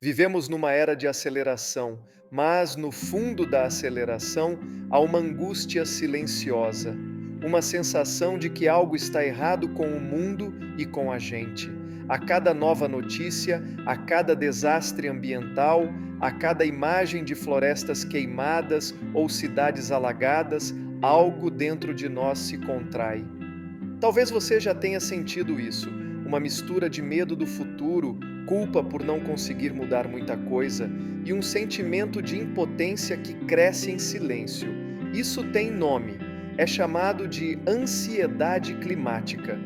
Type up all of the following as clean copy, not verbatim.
Vivemos numa era de aceleração, mas no fundo da aceleração há uma angústia silenciosa, uma sensação de que algo está errado com o mundo e com a gente. A cada nova notícia, a cada desastre ambiental, a cada imagem de florestas queimadas ou cidades alagadas, algo dentro de nós se contrai. Talvez você já tenha sentido isso, uma mistura de medo do futuro, culpa por não conseguir mudar muita coisa e um sentimento de impotência que cresce em silêncio. Isso tem nome, é chamado de ansiedade climática.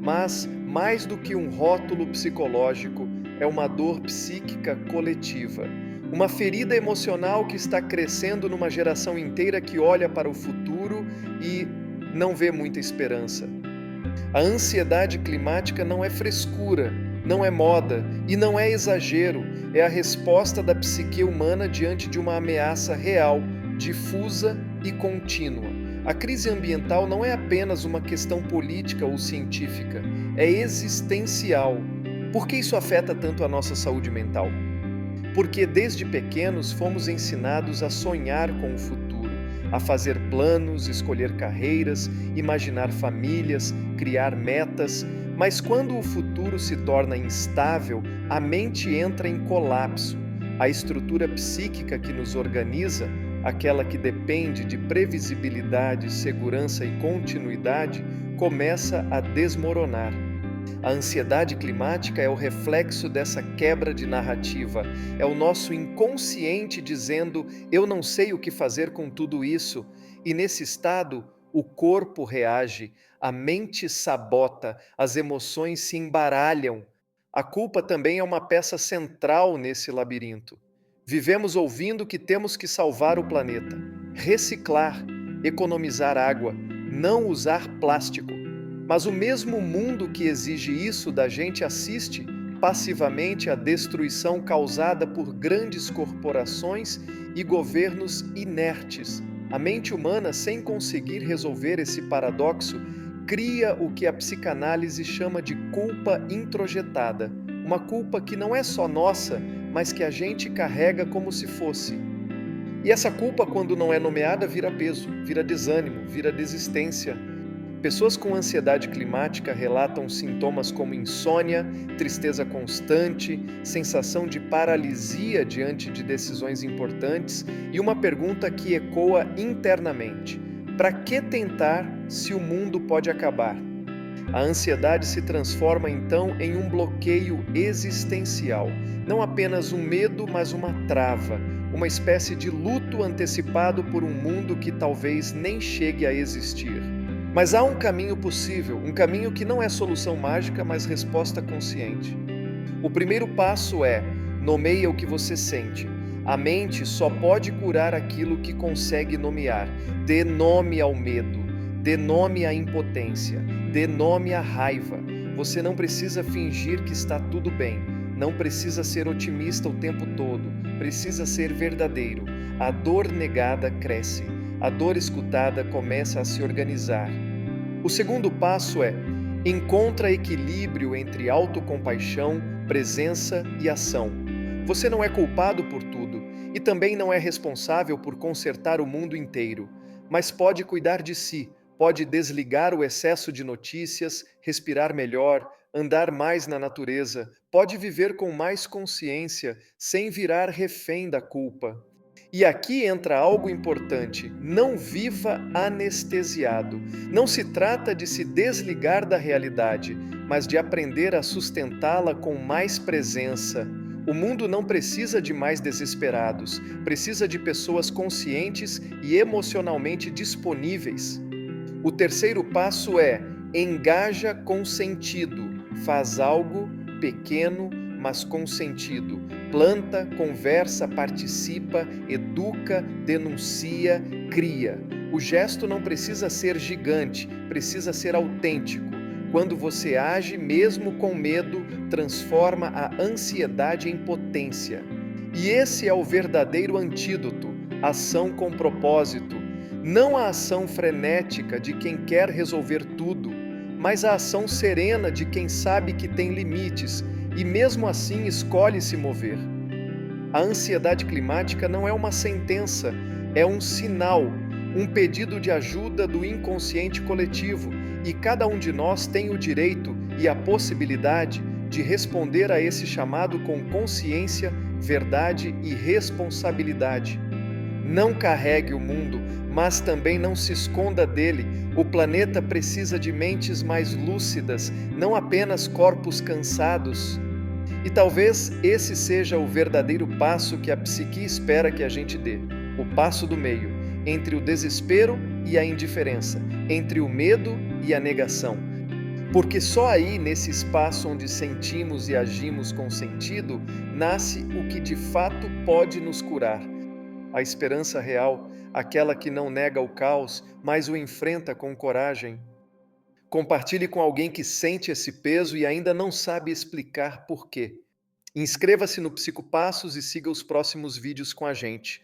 Mas, mais do que um rótulo psicológico, é uma dor psíquica coletiva. Uma ferida emocional que está crescendo numa geração inteira que olha para o futuro e não vê muita esperança. A ansiedade climática não é frescura, não é moda e não é exagero, é a resposta da psique humana diante de uma ameaça real, difusa e contínua. A crise ambiental não é apenas uma questão política ou científica, é existencial. Por que isso afeta tanto a nossa saúde mental? Porque desde pequenos fomos ensinados a sonhar com o futuro, a fazer planos, escolher carreiras, imaginar famílias, criar metas, mas quando o futuro se torna instável, a mente entra em colapso. A estrutura psíquica que nos organiza, aquela que depende de previsibilidade, segurança e continuidade, começa a desmoronar. A ansiedade climática é o reflexo dessa quebra de narrativa. É o nosso inconsciente dizendo: eu não sei o que fazer com tudo isso. E nesse estado, o corpo reage, a mente sabota, as emoções se embaralham. A culpa também é uma peça central nesse labirinto. Vivemos ouvindo que temos que salvar o planeta, reciclar, economizar água, não usar plástico. Mas o mesmo mundo que exige isso da gente assiste passivamente à destruição causada por grandes corporações e governos inertes. A mente humana, sem conseguir resolver esse paradoxo, cria o que a psicanálise chama de culpa introjetada. Uma culpa que não é só nossa, mas que a gente carrega como se fosse. E essa culpa, quando não é nomeada, vira peso, vira desânimo, vira desistência. Pessoas com ansiedade climática relatam sintomas como insônia, tristeza constante, sensação de paralisia diante de decisões importantes e uma pergunta que ecoa internamente: para que tentar se o mundo pode acabar? A ansiedade se transforma então em um bloqueio existencial, não apenas um medo, mas uma trava, uma espécie de luto antecipado por um mundo que talvez nem chegue a existir. Mas há um caminho possível, um caminho que não é solução mágica, mas resposta consciente. O primeiro passo é: nomeia o que você sente. A mente só pode curar aquilo que consegue nomear. Dê nome ao medo, dê nome à impotência, dê nome à raiva. Você não precisa fingir que está tudo bem, não precisa ser otimista o tempo todo, precisa ser verdadeiro. A dor negada cresce, a dor escutada começa a se organizar. O segundo passo é: encontra equilíbrio entre autocompaixão, presença e ação. Você não é culpado por tudo e também não é responsável por consertar o mundo inteiro, mas pode cuidar de si, pode desligar o excesso de notícias, respirar melhor, andar mais na natureza, pode viver com mais consciência, sem virar refém da culpa. E aqui entra algo importante: não viva anestesiado. Não se trata de se desligar da realidade, mas de aprender a sustentá-la com mais presença. O mundo não precisa de mais desesperados, precisa de pessoas conscientes e emocionalmente disponíveis. O terceiro passo é: engaja com sentido, faz algo pequeno, mas com sentido. Planta, conversa, participa, educa, denuncia, cria. O gesto não precisa ser gigante, precisa ser autêntico. Quando você age, mesmo com medo, transforma a ansiedade em potência. E esse é o verdadeiro antídoto: ação com propósito. Não a ação frenética de quem quer resolver tudo, mas a ação serena de quem sabe que tem limites e mesmo assim escolhe se mover. A ansiedade climática não é uma sentença, é um sinal, um pedido de ajuda do inconsciente coletivo, e cada um de nós tem o direito e a possibilidade de responder a esse chamado com consciência, verdade e responsabilidade. Não carregue o mundo, mas também não se esconda dele. O planeta precisa de mentes mais lúcidas, não apenas corpos cansados. E talvez esse seja o verdadeiro passo que a psique espera que a gente dê. O passo do meio, entre o desespero e a indiferença, entre o medo e a negação. Porque só aí, nesse espaço onde sentimos e agimos com sentido, nasce o que de fato pode nos curar. A esperança real, aquela que não nega o caos, mas o enfrenta com coragem. Compartilhe com alguém que sente esse peso e ainda não sabe explicar por quê. Inscreva-se no Psicopassos e siga os próximos vídeos com a gente.